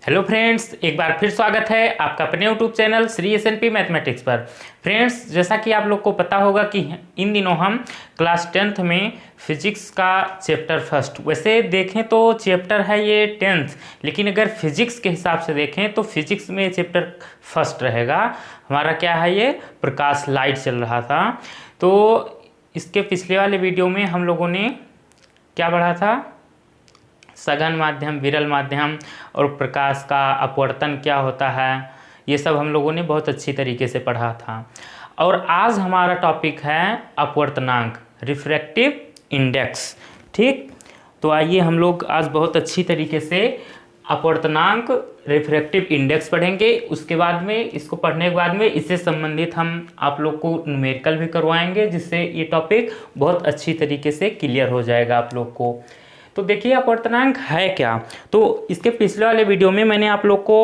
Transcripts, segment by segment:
Hello friends, एक बार फिर स्वागत है आपका अपने YouTube channel Shri S&P mathematics पर। फ्रेंड्स, जैसा कि आप लोग को पता होगा कि इन दिनों हम क्लास 10th में फिजिक्स का चैप्टर फर्स्ट, वैसे देखें तो चैप्टर है ये 10th, लेकिन अगर फिजिक्स के हिसाब से देखें तो फिजिक्स में चैप्टर फर्स्ट रहेगा। हमारा क्या है, ये प्रकाश लाइट चल रहा था। तो इसके पिछले वाले वीडियो में हम लोगों ने क्या पढ़ा था, सघन माध्यम, विरल माध्यम और प्रकाश का अपवर्तन क्या होता है, ये सब हम लोगों ने बहुत अच्छी तरीके से पढ़ा था। और आज हमारा टॉपिक है अपवर्तनांक, रिफ्रैक्टिव इंडेक्स। ठीक, तो आइए हम लोग आज बहुत अच्छी तरीके से अपवर्तनांक, रिफ्रैक्टिव इंडेक्स पढ़ेंगे। उसके बाद में, इसको पढ़ने के बाद में इससे संबंधित हम आप लोग को न्यूमेरिकल भी करवाएंगे, जिससे ये टॉपिक बहुत अच्छी तरीके से क्लियर हो जाएगा आप लोग को। तो देखिए अपवर्तनांक है क्या। तो इसके पिछले वाले वीडियो में मैंने आप लोग को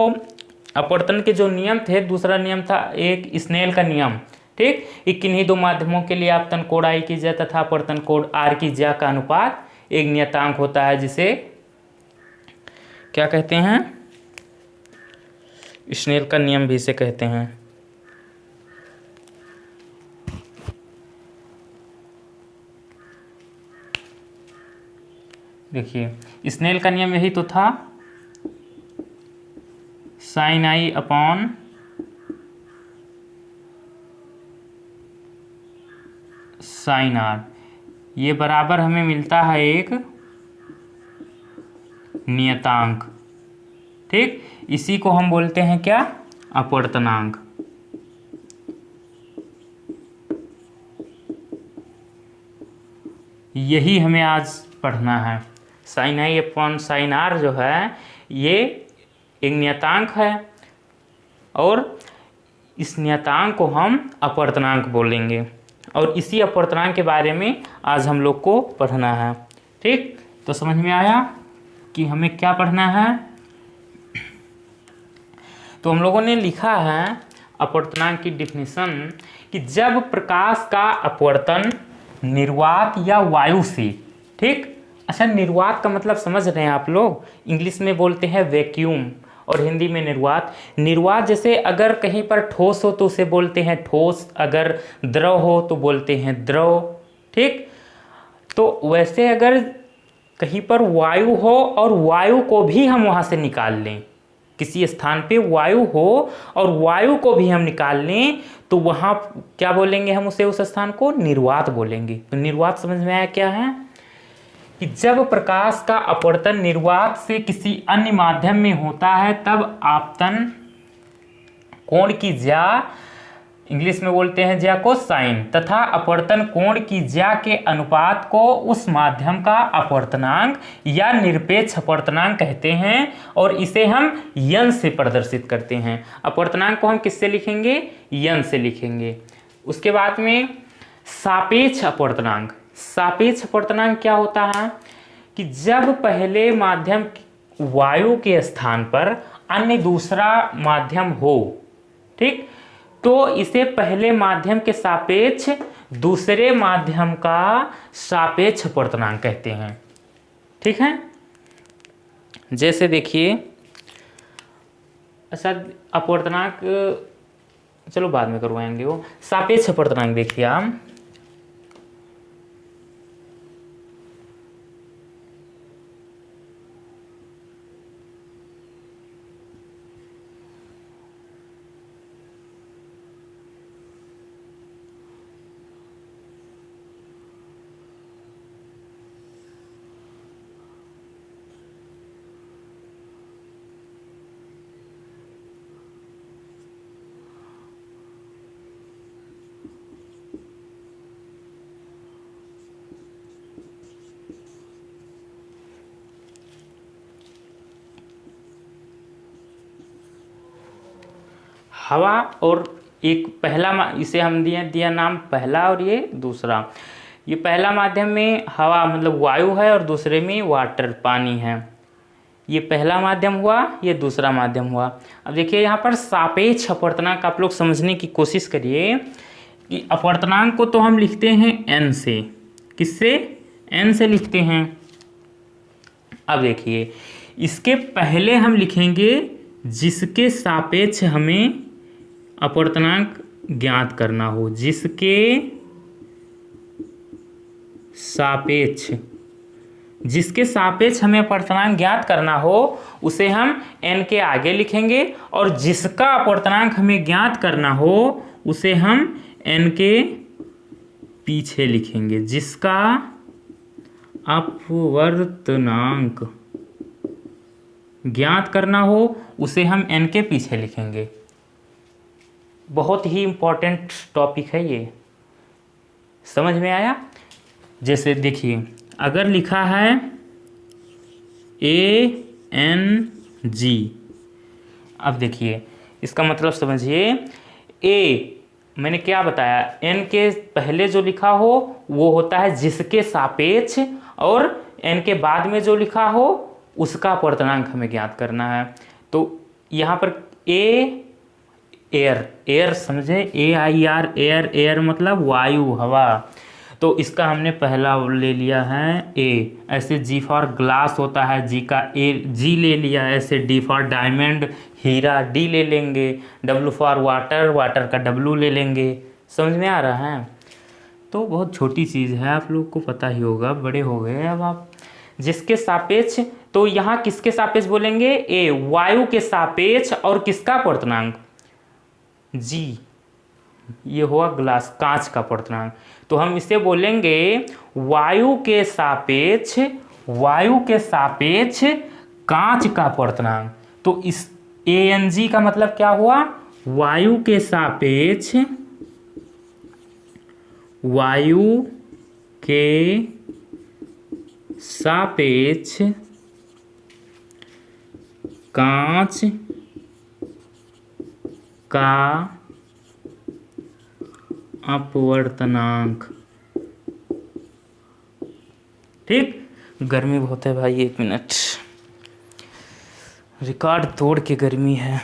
अपवर्तन के जो नियम थे, दूसरा नियम था एक स्नेल का नियम। ठीक, किन्हीं दो माध्यमों के लिए आपतन कोण I की ज्या तथा अपवर्तन कोण R की ज्या का अनुपात एक नियतांक होता है, जिसे क्या कहते हैं, स्नेल का नियम भी इसे कहते हैं। देखिए स्नेल का नियम यही तो था, sine I upon sine R, ये बराबर हमें मिलता है एक नियतांक। ठीक, इसी को हम बोलते हैं क्या, अपवर्तनांक। यही हमें आज पढ़ना है। Sine I upon sine R जो है ये एक नियतांक है, और इस नियतांक को हम अपवर्तनांक बोलेंगे, और इसी अपवर्तनांक के बारे में आज हम लोग को पढ़ना है। ठीक, तो समझ में आया कि हमें क्या पढ़ना है। तो हम लोगों ने लिखा है अपवर्तनांक की डिफिनीशन कि जब प्रकाश का अपवर्तन निर्वात या वायु से, ठीक, अच्छा निर्वात का मतलब समझ रहे हैं आप लोग, इंग्लिश में बोलते हैं वैक्यूम और हिंदी में निर्वात। निर्वात जैसे अगर कहीं पर ठोस हो तो उसे बोलते हैं ठोस, अगर द्रव हो तो बोलते हैं द्रव। ठीक, तो वैसे अगर कहीं पर वायु हो और वायु को भी हम वहाँ से निकाल लें, किसी स्थान पे वायु हो और वायु को भी हम निकाल लें, तो वहाँ क्या बोलेंगे हम उसे, उस स्थान को निर्वात बोलेंगे। तो निर्वात समझ में आया क्या है, कि जब प्रकाश का अपवर्तन निर्वात से किसी अन्य माध्यम में होता है तब आपतन कोण की ज्या, इंग्लिश में बोलते हैं ज्या को साइन, तथा अपवर्तन कोण की ज्या के अनुपात को उस माध्यम का अपवर्तनांक या निरपेक्ष अपवर्तनांक कहते हैं, और इसे हम यन से प्रदर्शित करते हैं। अपवर्तनांक को हम किससे लिखेंगे, यन से लिखेंगे। उसके बाद में सापेक्ष अपवर्तनांक। सापेक्ष अपवर्तनांक क्या होता है, कि जब पहले माध्यम वायु के स्थान पर अन्य दूसरा माध्यम हो, ठीक, तो इसे पहले माध्यम के सापेक्ष दूसरे माध्यम का सापेक्ष अपवर्तनांक कहते हैं। ठीक है, जैसे देखिए, अच्छा अपवर्तनांक चलो बाद में करवाएंगे, वो सापेक्ष अपवर्तनांक देखिए आप, हवा और एक पहला, इसे हम दिया नाम पहला और ये दूसरा। ये पहला माध्यम में हवा मतलब वायु है और दूसरे में वाटर पानी है। ये पहला माध्यम हुआ, ये दूसरा माध्यम हुआ। अब देखिए यहाँ पर सापेक्ष अपवर्तनांक आप लोग समझने की कोशिश करिए कि अपवर्तनांक को तो हम लिखते हैं n से, किससे, n से लिखते हैं। अब देखिए इसके पहले हम लिखेंगे जिसके सापेक्ष हमें अपवर्तनांक ज्ञात करना हो, जिसके सापेक्ष हमें अपवर्तनांक ज्ञात करना हो उसे हम n के आगे लिखेंगे, और जिसका अपवर्तनांक हमें ज्ञात करना हो उसे हम n के पीछे लिखेंगे। जिसका अपवर्तनांक ज्ञात करना हो उसे हम n के पीछे लिखेंगे। बहुत ही इंपॉर्टेंट टॉपिक है ये, समझ में आया? जैसे देखिए, अगर लिखा है ANG, अब देखिए इसका मतलब समझिए, A मैंने क्या बताया, n के पहले जो लिखा हो वो होता है जिसके सापेक्ष, और n के बाद में जो लिखा हो उसका अपवर्तनांक हमें ज्ञात करना है। तो यहाँ पर एयर समझे, AIR, एयर मतलब वायु, हवा, तो इसका हमने पहला ले लिया है A। ऐसे G फॉर ग्लास होता है, G का G ले लिया, ऐसे D फॉर डायमंड, हीरा, D ले लेंगे, W फॉर वाटर का W ले लेंगे। समझ में आ रहा है? तो बहुत छोटी चीज़ है, आप लोग को पता ही होगा, बड़े हो गए अब आप। जिसके सापेक्ष, तो यहाँ किसके सापेक्ष बोलेंगे? A, वायु के सापेक्ष, और किसका अपवर्तनांक? G, ये हुआ ग्लास, कांच का अपवर्तनांक। तो हम इसे बोलेंगे वायु के सापेक्ष कांच का अपवर्तनांक। तो इस ANG का मतलब क्या हुआ? वायु के सापेक्ष कांच का अपवर्तनांक। ठीक, गर्मी बहुत है भाई, 1 मिनट, रिकॉर्ड तोड़ के गर्मी है।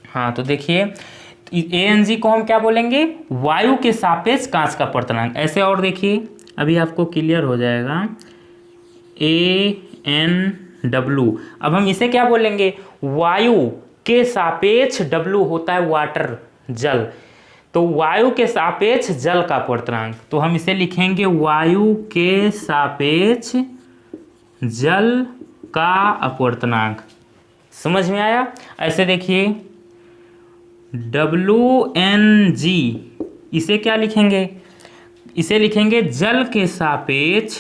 हाँ, तो देखिए ANG को हम क्या बोलेंगे? वायु के सापेक्ष कांच का अपवर्तनांक। ऐसे और देखिए, अभी आपको क्लियर हो जाएगा। ANW, अब हम इसे क्या बोलेंगे? वायु के सापेक्ष W होता है वाटर, जल, तो वायु के सापेक्ष जल का अपवर्तनांक। तो हम इसे लिखेंगे वायु के सापेक्ष जल का अपवर्तनांक। समझ में आया? ऐसे देखिए WNG, इसे क्या लिखेंगे? इसे लिखेंगे जल के सापेक्ष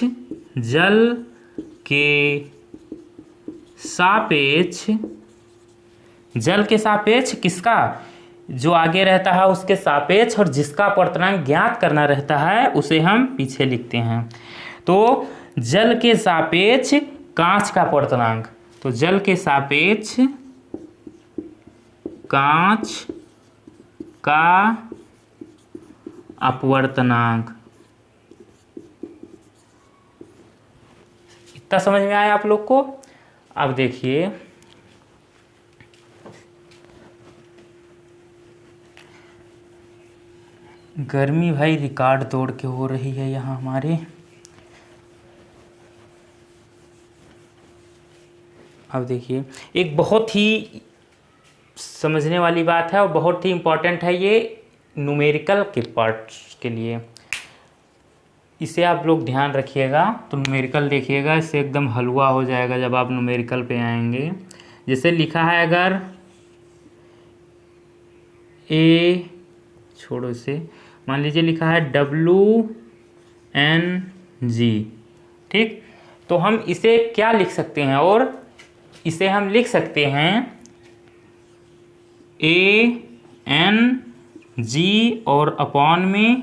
किसका? जो आगे रहता है उसके सापेक्ष, और जिसका अपवर्तनांक ज्ञात करना रहता है उसे हम पीछे लिखते हैं। तो जल के सापेक्ष कांच का अपवर्तनांक, तो जल के सापेक्ष कांच का अपवर्तनांक। इतना समझ में आया आप लोग को? अब देखिए, गर्मी भाई रिकॉर्ड तोड़ के हो रही है यहाँ हमारे। अब देखिए, एक बहुत ही समझने वाली बात है और बहुत ही इम्पोर्टेंट है ये न्यूमेरिकल के पार्ट्स के लिए, इसे आप लोग ध्यान रखिएगा। तो न्यूमेरिकल देखिएगा, इससे एकदम हलवा हो जाएगा जब आप न्यूमेरिकल पे आएंगे। जैसे लिखा है, अगर छोड़ो इसे, मान लीजिए लिखा है WNG, ठीक, तो हम इसे क्या लिख सकते हैं? और इसे हम लिख सकते हैं ANG और अपॉन में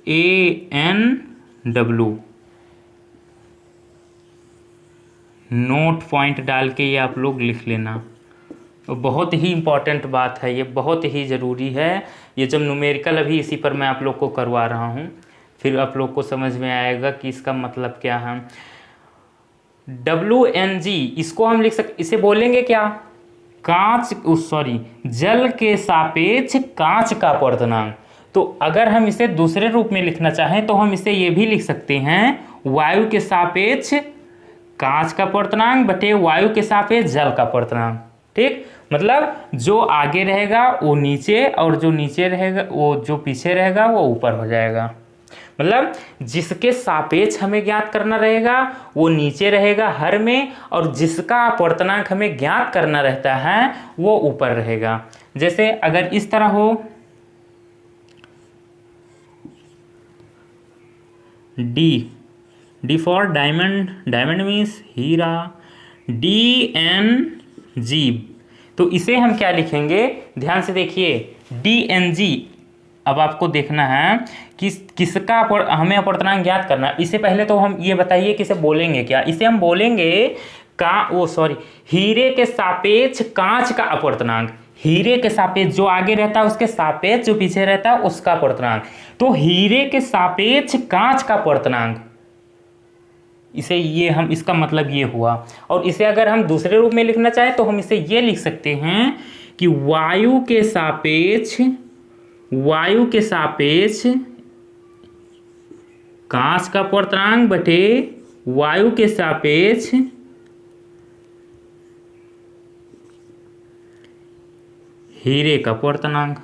ANW, नोट पॉइंट डाल के ये आप लोग लिख लेना। तो बहुत ही इम्पॉर्टेंट बात है ये, बहुत ही ज़रूरी है ये। जब न्यूमेरिकल अभी इसी पर मैं आप लोग को करवा रहा हूँ, फिर आप लोग को समझ में आएगा कि इसका मतलब क्या है। WNG, इसको हम लिख सकते, इसे बोलेंगे क्या? जल के सापेक्ष कांच का अपवर्तनांक। तो अगर हम इसे दूसरे रूप में लिखना चाहें तो हम इसे ये भी लिख सकते हैं, वायु के सापेक्ष कांच का अपवर्तनांक बटे वायु के सापेक्ष जल का अपवर्तनांक। ठीक, मतलब जो आगे रहेगा वो नीचे, और जो नीचे रहेगा वो जो पीछे रहेगा वो ऊपर हो जाएगा। मतलब जिसके सापेक्ष हमें ज्ञात करना रहेगा वो नीचे रहेगा हर में, और जिसका अपवर्तनांक हमें ज्ञात करना रहता है वो ऊपर रहेगा। जैसे अगर इस तरह हो, D for diamond, diamond means हीरा, DNG, तो इसे हम क्या लिखेंगे, ध्यान से देखिए, DNG। अब आपको देखना है कि किसका हमें अपवर्तनांक ज्ञात करना है। इससे पहले तो हम ये बताइए कि इसे बोलेंगे क्या। इसे हम बोलेंगे हीरे के सापेक्ष कांच का अपवर्तनांक। हीरे के सापेक्ष जो आगे रहता है उसके सापेक्ष जो पीछे रहता है उसका अपवर्तनांक। तो हीरे के सापेक्ष कांच का अपवर्तनांक, इसे ये हम, इसका मतलब ये हुआ। और इसे अगर हम दूसरे रूप में लिखना चाहें तो हम इसे ये लिख सकते हैं कि वायु के सापेक्ष कांच का अपवर्तनांक बटे वायु के सापेक्ष हीरे का अपवर्तनांक।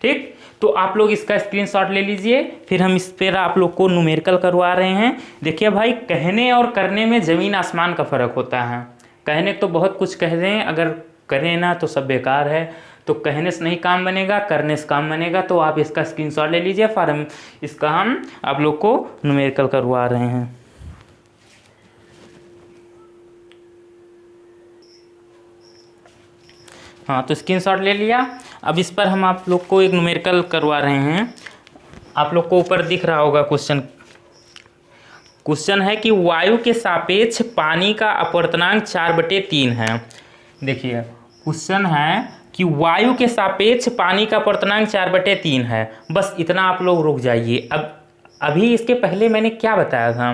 ठीक, तो आप लोग इसका स्क्रीनशॉट ले लीजिए, फिर हम इस पर आप लोग को न्यूमेरिकल करवा रहे हैं। देखिए भाई, कहने और करने में ज़मीन आसमान का फ़र्क होता है। कहने तो बहुत कुछ कह रहे हैं, अगर करें ना तो सब बेकार है। तो कहने से नहीं काम बनेगा, करने से काम बनेगा। तो आप इसका स्क्रीनशॉट ले लीजिए, फिर हम आप लोग को न्यूमेरिकल करवा रहे हैं। हाँ, तो स्क्रीनशॉट ले लिया। अब इस पर हम आप लोग को एक न्यूमेरिकल करवा रहे हैं। आप लोग को ऊपर दिख रहा होगा क्वेश्चन है कि वायु के सापेक्ष पानी का अपवर्तनांक 4/3 है। देखिए क्वेश्चन है कि वायु के सापेक्ष पानी का अपवर्तनांक 4/3 है। बस इतना आप लोग रुक जाइए। अब अभी इसके पहले मैंने क्या बताया था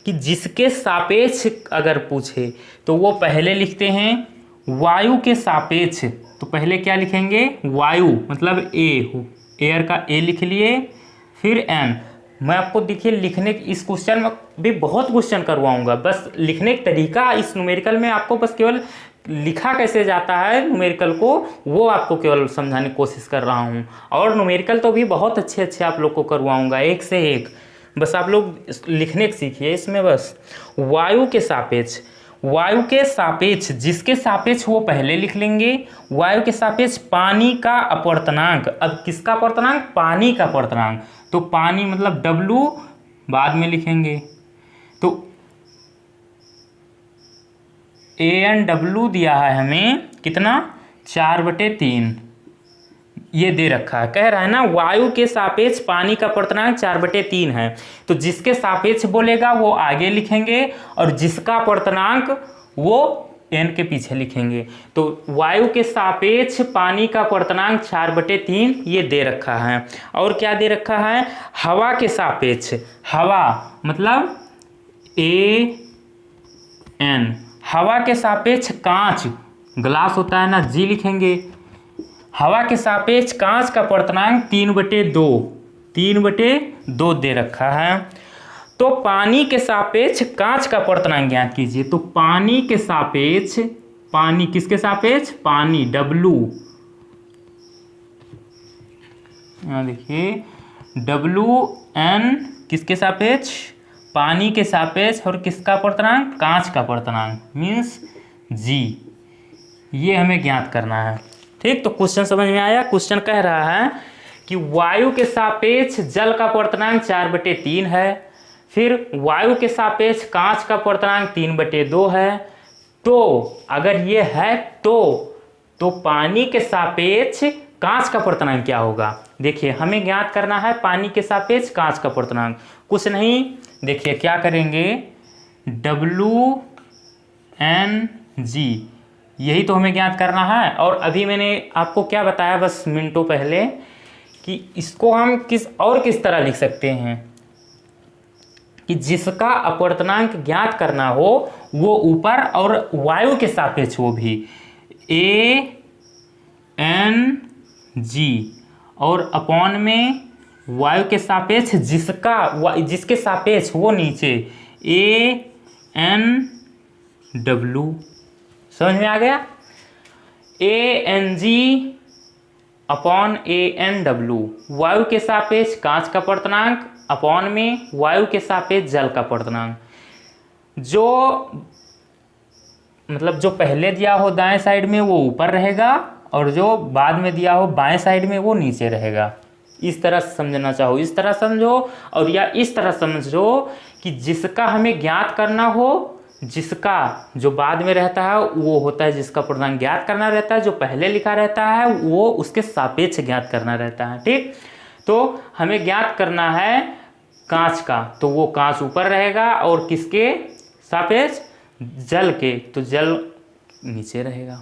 कि जिसके सापेक्ष अगर पूछे तो वो पहले लिखते हैं वायु के सापेक्ष। तो पहले क्या लिखेंगे, वायु मतलब एयर का ए लिख लिए, फिर एन। मैं आपको देखिए लिखने, इस क्वेश्चन में भी बहुत क्वेश्चन करवाऊंगा, बस लिखने का तरीका इस न्यूमेरिकल में आपको बस केवल लिखा कैसे जाता है न्यूमेरिकल को वो आपको केवल समझाने की कोशिश कर रहा हूँ। और न्यूमेरिकल तो भी बहुत अच्छे आप लोग को करवाऊंगा, एक से एक। बस आप लोग लिखने के सीखिए इसमें। बस वायु के सापेक्ष जिसके सापेक्ष वो पहले लिख लेंगे। वायु के सापेक्ष पानी का अपवर्तनांक। अब किसका अपवर्तनांक, पानी का अपवर्तनांक। तो पानी मतलब W बाद में लिखेंगे। तो ANW दिया है हमें कितना, 4/3 ये दे रखा है। कह रहा है ना वायु के सापेक्ष पानी का अपवर्तनांक 4/3 है। तो जिसके सापेक्ष बोलेगा वो आगे लिखेंगे, और जिसका अपवर्तनांक वो n के पीछे लिखेंगे। तो वायु के सापेक्ष पानी का अपवर्तनांक 4/3 ये दे रखा है। और क्या दे रखा है, हवा के सापेक्ष, हवा मतलब AN, हवा के सापेक्ष कांच, ग्लास होता है ना, G लिखेंगे। हवा के सापेक्ष कांच का अपवर्तनांक 3/2 दे रखा है। तो पानी के सापेक्ष कांच का अपवर्तनांक ज्ञात कीजिए। तो पानी के सापेक्ष, पानी किसके सापेक्ष, पानी W, यहाँ देखिए WN किसके सापेक्ष, पानी के सापेक्ष, और किसका अपवर्तनांक, कांच का अपवर्तनांक मीन्स G। ये हमें ज्ञात करना है। ठीक, तो क्वेश्चन समझ में आया। क्वेश्चन कह रहा है कि वायु के सापेक्ष जल का अपवर्तनांक 4/3 है, फिर वायु के सापेक्ष कांच का अपवर्तनांक 3/2 है। तो अगर ये है तो पानी के सापेक्ष कांच का अपवर्तनांक क्या होगा। देखिए हमें ज्ञात करना है पानी के सापेक्ष कांच का अपवर्तनांक। कुछ नहीं, देखिए क्या करेंगे, WNG, यही तो हमें ज्ञात करना है। और अभी मैंने आपको क्या बताया बस मिनटों पहले कि इसको हम किस तरह लिख सकते हैं कि जिसका अपवर्तनांक ज्ञात करना हो वो ऊपर और वायु के सापेक्ष वो भी ए एन जी और अपॉन में वायु के सापेक्ष जिसके सापेक्ष वो नीचे ए एन डब्लू। समझ में आ गया? A N G upon A N W, वायु के सापेक्ष कांच का अपवर्तनांक अपॉन में वायु के सापेक्ष जल का अपवर्तनांक। जो मतलब जो पहले दिया हो दाएं साइड में वो ऊपर रहेगा और जो बाद में दिया हो बाएं साइड में वो नीचे रहेगा। इस तरह समझना चाहो इस तरह समझो, और या इस तरह समझो कि जिसका हमें ज्ञात करना हो, जिसका जो बाद में रहता है वो होता है जिसका अपवर्तनांक ज्ञात करना रहता है, जो पहले लिखा रहता है वो उसके सापेक्ष ज्ञात करना रहता है। ठीक, तो हमें ज्ञात करना है कांच का, तो वो कांच ऊपर रहेगा और किसके सापेक्ष? जल के, तो जल नीचे रहेगा।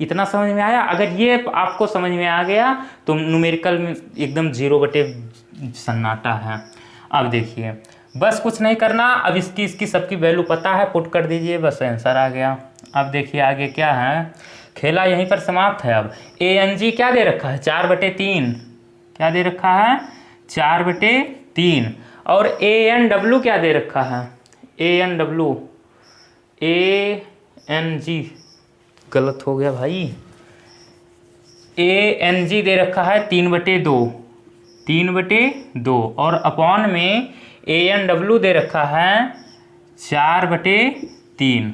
इतना समझ में आया? अगर ये आपको समझ में आ गया तो न्यूमेरिकल में एकदम 0 सन्नाटा है। अब देखिए बस कुछ नहीं करना, अब इसकी सबकी वैल्यू पता है, पुट कर दीजिए, बस आंसर आ गया। अब देखिए आगे क्या है, खेला यहीं पर समाप्त है। अब ए एन जी क्या दे रखा है? 4/3। क्या दे रखा है? 4/3। और ए एन डब्लू क्या दे रखा है? A N W, A N G गलत हो गया भाई, ए एन जी दे रखा है 3/2, 3/2 और अपॉन में ए एन डब्लू दे रखा है 4/3।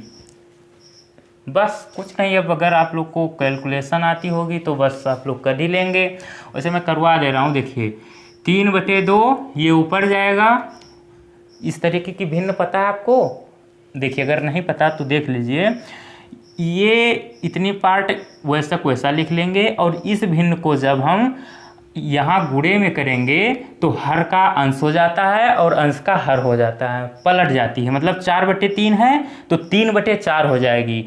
बस कुछ नहीं। अब अगर आप लोग को कैलकुलेशन आती होगी तो बस आप लोग कर ही लेंगे, वैसे मैं करवा दे रहा हूँ। देखिए 3/2 ये ऊपर जाएगा, इस तरीके की भिन्न पता है आपको? देखिए अगर नहीं पता तो देख लीजिए, ये इतनी पार्ट वैसा को वैसा लिख लेंगे और इस भिन्न को जब हम यहाँ गुणे में करेंगे तो हर का अंश हो जाता है और अंश का हर हो जाता है, पलट जाती है। मतलब 4/3 है तो 3/4 हो जाएगी,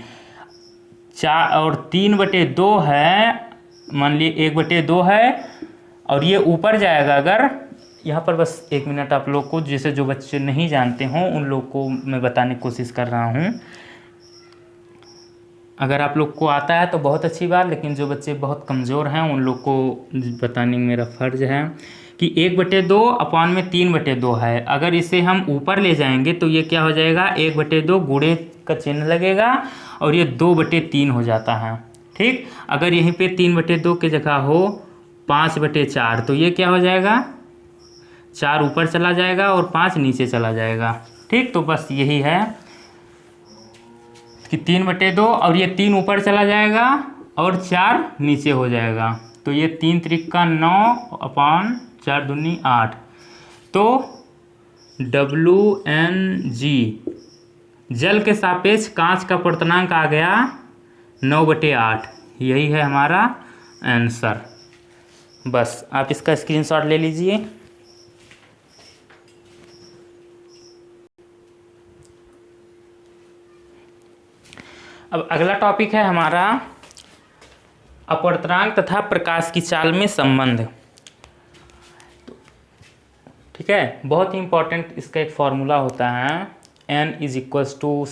4 और 3/2 है, मान लिए 1/2 है और ये ऊपर जाएगा। अगर यहाँ पर बस 1 मिनट आप लोग को, जैसे जो बच्चे नहीं जानते हों उन लोग को मैं बताने की कोशिश कर रहा हूँ। अगर आप लोग को आता है तो बहुत अच्छी बात, लेकिन जो बच्चे बहुत कमज़ोर हैं उन लोग को बताने में मेरा फ़र्ज़ है कि 1/2 अपॉन में 3/2 है। अगर इसे हम ऊपर ले जाएंगे तो ये क्या हो जाएगा? 1/2 गुणे का चिन्ह लगेगा और ये 2/3 हो जाता है। ठीक, अगर यहीं पे 3/2 की जगह हो 5/4 तो ये क्या हो जाएगा? 4 ऊपर चला जाएगा और 5 नीचे चला जाएगा। ठीक, तो बस यही है कि 3/2 और ये 3 ऊपर चला जाएगा और 4 नीचे हो जाएगा, तो ये 3 त्रिका 9 अपॉन 4 दूनी 8। तो WNG जल के सापेक्ष कांच का अपवर्तनांक आ गया 9/8। यही है हमारा आंसर। बस आप इसका स्क्रीनशॉट ले लीजिए। अब अगला टॉपिक है हमारा अपवर्तनांक तथा प्रकाश की चाल में संबंध। ठीक है, बहुत ही इंपॉर्टेंट इसका एक फॉर्मूला होता है N =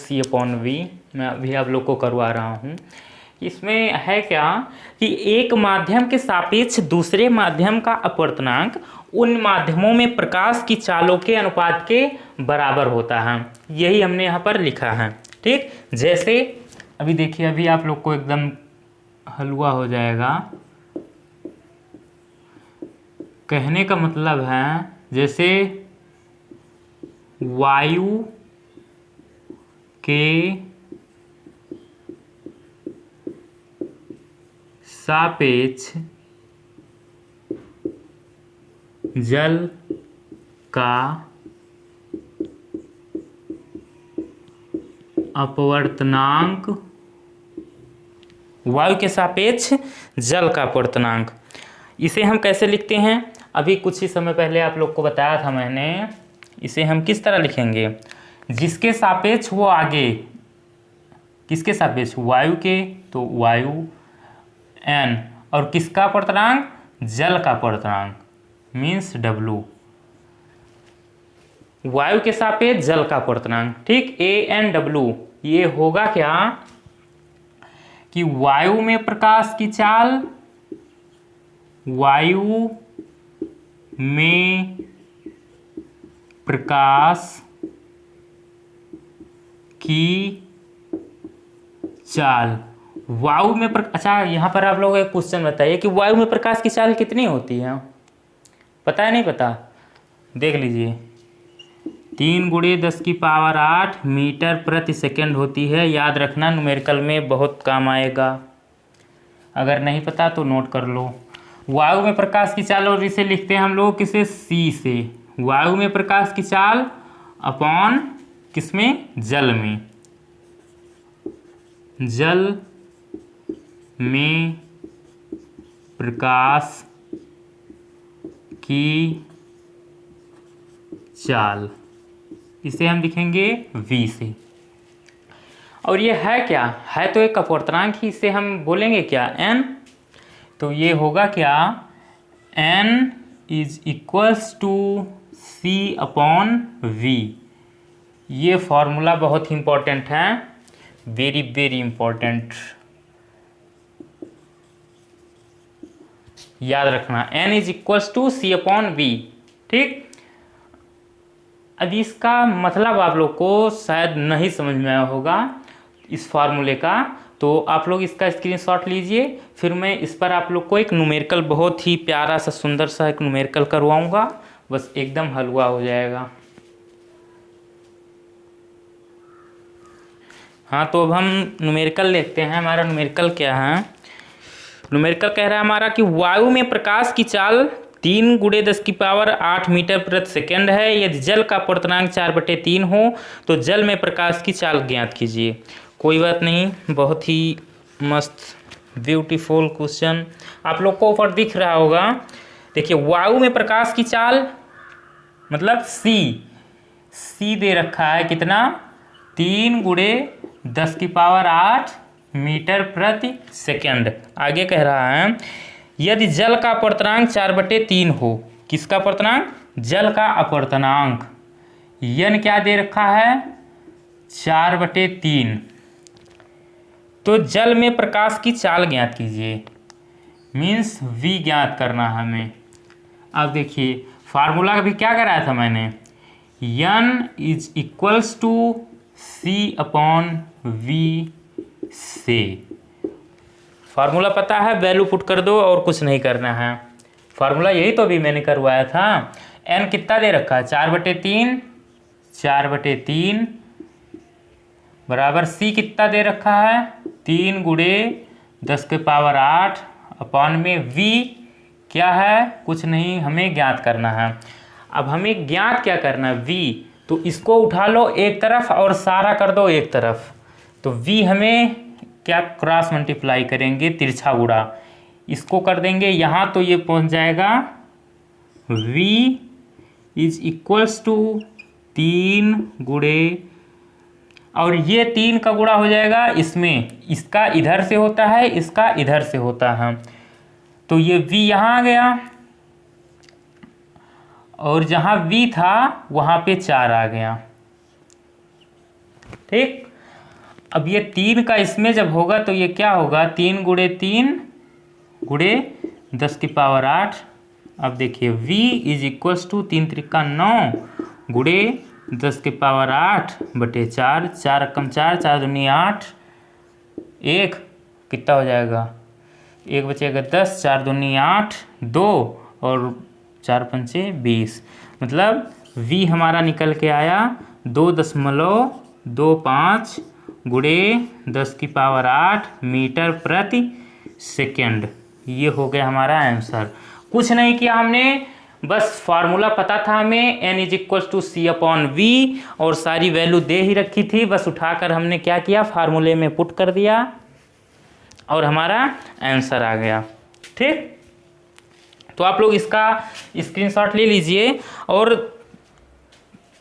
C/V। मैं अभी आप लोग को करवा रहा हूँ। इसमें है क्या कि एक माध्यम के सापेक्ष दूसरे माध्यम का अपवर्तनांक उन माध्यमों में प्रकाश की चालों के अनुपात के बराबर होता है। यही हमने यहाँ पर लिखा है। ठीक, जैसे अभी देखिए, अभी आप लोग को एकदम हलवा हो जाएगा। कहने का मतलब है जैसे वायु के सापेक्ष जल का अपवर्तनांक, वायु के सापेक्ष जल का अपवर्तनांक, इसे हम कैसे लिखते हैं? अभी कुछ ही समय पहले आप लोग को बताया था मैंने। इसे हम किस तरह लिखेंगे? जिसके सापेक्ष वो आगे, किसके सापेक्ष? वायु के, तो वायु N, और किसका अपवर्तनांक? जल का अपवर्तनांक मीन्स W। वायु के सापेक्ष जल का अपवर्तनांक, ठीक, ANW। ये होगा क्या कि वायु में प्रकाश की चाल, वायु में प्रकाश की चाल, वायु में अच्छा, यहाँ पर आप लोग एक क्वेश्चन बताइए कि वायु में प्रकाश की चाल कितनी होती है? पता है, नहीं पता? देख लीजिए, 3 × 10⁸ मीटर प्रति सेकंड होती है। याद रखना, न्यूमेरिकल में बहुत काम आएगा। अगर नहीं पता तो नोट कर लो। वायु में प्रकाश की चाल, और इसे लिखते हैं हम लोग किसे, C से। वायु में प्रकाश की चाल अपॉन किसमें, जल में। जल में प्रकाश की चाल, इसे हम लिखेंगे V से। और ये है क्या, है तो एक अपवर्तनांक ही, इसे हम बोलेंगे क्या, N। तो ये होगा क्या, N = C/V। ये फॉर्मूला बहुत इंपॉर्टेंट है, वेरी वेरी इंपॉर्टेंट, याद रखना। N = C/V, ठीक। अब इसका मतलब आप लोग को शायद नहीं समझ में आया होगा इस फार्मूले का, तो आप लोग इसका स्क्रीनशॉट लीजिए। फिर मैं इस पर आप लोग को एक न्यूमेरिकल, बहुत ही प्यारा सा सुंदर सा एक न्यूमेरिकल करवाऊंगा, बस एकदम हलवा हो जाएगा। हाँ, तो अब हम न्यूमेरिकल देखते हैं। हमारा न्यूमेरिकल क्या है? न्यूमेरिकल कह रहा है हमारा कि वायु में प्रकाश की चाल 3 × 10⁸ मीटर प्रति सेकंड है। यदि जल का अपवर्तनांक 4/3 हो तो जल में प्रकाश की चाल ज्ञात कीजिए। कोई बात नहीं, बहुत ही मस्त ब्यूटीफुल क्वेश्चन आप लोग को ऊपर दिख रहा होगा। देखिए, वायु में प्रकाश की चाल मतलब C दे रखा है कितना, 3 × 10⁸ मीटर प्रति सेकंड। आगे कह रहा है यदि जल का अपवर्तनांक 4/3 हो। किसका अपवर्तनांक? जल का अपवर्तनांक। N क्या दे रखा है, 4/3। तो जल में प्रकाश की चाल ज्ञात कीजिए, मीन्स V ज्ञात करना हमें। अब देखिए, फार्मूला भी क्या कराया था मैंने, N = C/V से। फार्मूला पता है, वैल्यू पुट कर दो और कुछ नहीं करना है। फार्मूला यही तो भी मैंने करवाया था। N कितना दे रखा है, 4/3 बराबर C कितना दे रखा है, 3 × 10⁸ अपॉन में V क्या है, कुछ नहीं, हमें ज्ञात करना है। अब हमें ज्ञात क्या करना है, V, तो इसको उठा लो एक तरफ और सारा कर दो एक तरफ। तो V हमें क्या, क्रॉस मल्टीप्लाई करेंगे, तिरछा गुणा, इसको कर देंगे यहाँ, तो ये पहुँच जाएगा V = 3 × और ये 3 का गुणा हो जाएगा इसमें, इसका इधर से होता है, इसका इधर से होता है, तो ये V यहाँ आ गया और जहाँ V था वहाँ पे 4 आ गया, ठीक। अब ये 3 का इसमें जब होगा तो ये क्या होगा, 3 × 3 × 10⁸। अब देखिए V = 3 × 9 × 10⁸/4, 4 × 4, 4 दूनी 8, 1 कितना हो जाएगा, 1 बचेगा 10, 4 दूनी 8, 2 और 4 पंचे 20। मतलब V हमारा निकल के आया 2.25 × 10⁸ मीटर प्रति सेकंड। ये हो गया हमारा आंसर। कुछ नहीं किया हमने, बस फार्मूला पता था हमें, N = C/V, और सारी वैल्यू दे ही रखी थी, बस उठाकर हमने क्या किया, फार्मूले में पुट कर दिया और हमारा आंसर आ गया, ठीक। तो आप लोग इसका स्क्रीनशॉट ले लीजिए। और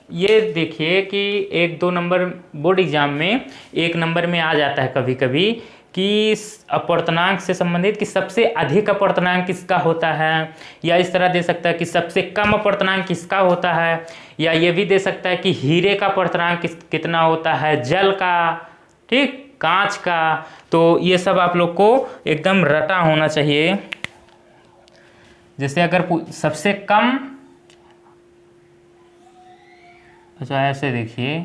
ये देखिए कि 1-2 नंबर बोर्ड एग्जाम में 1 नंबर में आ जाता है कभी कभी कि अपवर्तनांक से संबंधित कि सबसे अधिक अपवर्तनांक किसका होता है, या इस तरह दे सकता है कि सबसे कम अपवर्तनांक किसका होता है, या ये भी दे सकता है कि हीरे का अपवर्तनांक कितना होता है, जल का, ठीक, कांच का। तो ये सब आप लोग को एकदम रटा होना चाहिए। जैसे अगर सबसे कम, अच्छा ऐसे देखिए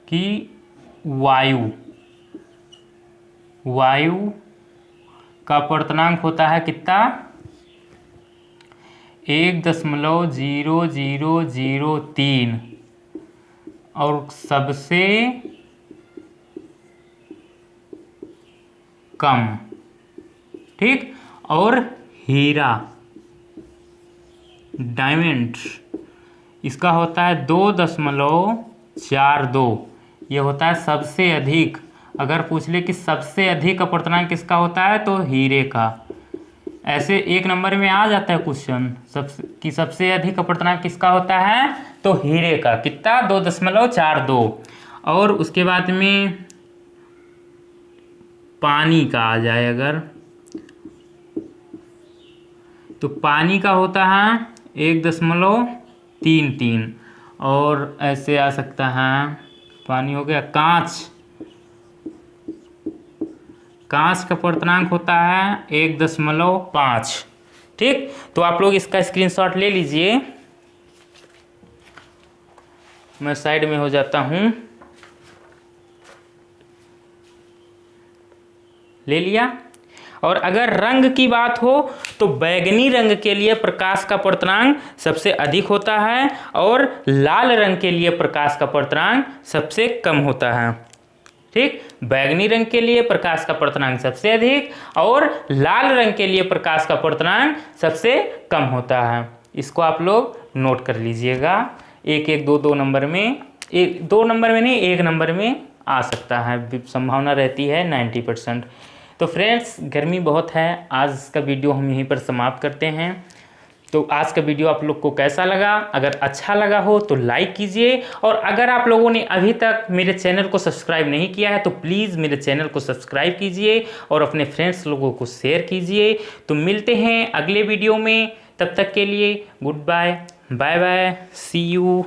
कि वायु का अपवर्तनांक होता है कितना, 1.0003 और सबसे कम, ठीक। और हीरा, डायमंड, इसका होता है 2.42, ये होता है सबसे अधिक। अगर पूछ ले कि सबसे अधिक अपवर्तनांक किसका होता है तो हीरे का। ऐसे एक नंबर में आ जाता है क्वेश्चन कि सबसे अधिक अपवर्तनांक किसका होता है तो हीरे का, कितना, 2.42। और उसके बाद में पानी का आ जाए अगर, तो पानी का होता है 1.33। और ऐसे आ सकता है, पानी हो गया। कांच का अपवर्तनांक होता है 1.5, ठीक। तो आप लोग इसका स्क्रीनशॉट ले लीजिए, मैं साइड में हो जाता हूँ। ले लिया। और अगर रंग की बात हो तो बैगनी रंग के लिए प्रकाश का अपवर्तनांक सबसे अधिक होता है और लाल रंग के लिए प्रकाश का अपवर्तनांक सबसे कम होता है, ठीक। बैगनी रंग के लिए प्रकाश का अपवर्तनांक सबसे अधिक और लाल रंग के लिए प्रकाश का अपवर्तनांक सबसे कम होता है। इसको आप लोग नोट कर लीजिएगा। 1-1, 2-2 नंबर में, 2 नंबर में नहीं, 1 नंबर में आ सकता है, संभावना रहती है 90%। तो फ्रेंड्स, गर्मी बहुत है, आज का वीडियो हम यहीं पर समाप्त करते हैं। तो आज का वीडियो आप लोग को कैसा लगा? अगर अच्छा लगा हो तो लाइक कीजिए, और अगर आप लोगों ने अभी तक मेरे चैनल को सब्सक्राइब नहीं किया है तो प्लीज़ मेरे चैनल को सब्सक्राइब कीजिए और अपने फ्रेंड्स लोगों को शेयर कीजिए। तो मिलते हैं अगले वीडियो में, तब तक के लिए goodbye, bye bye, see you.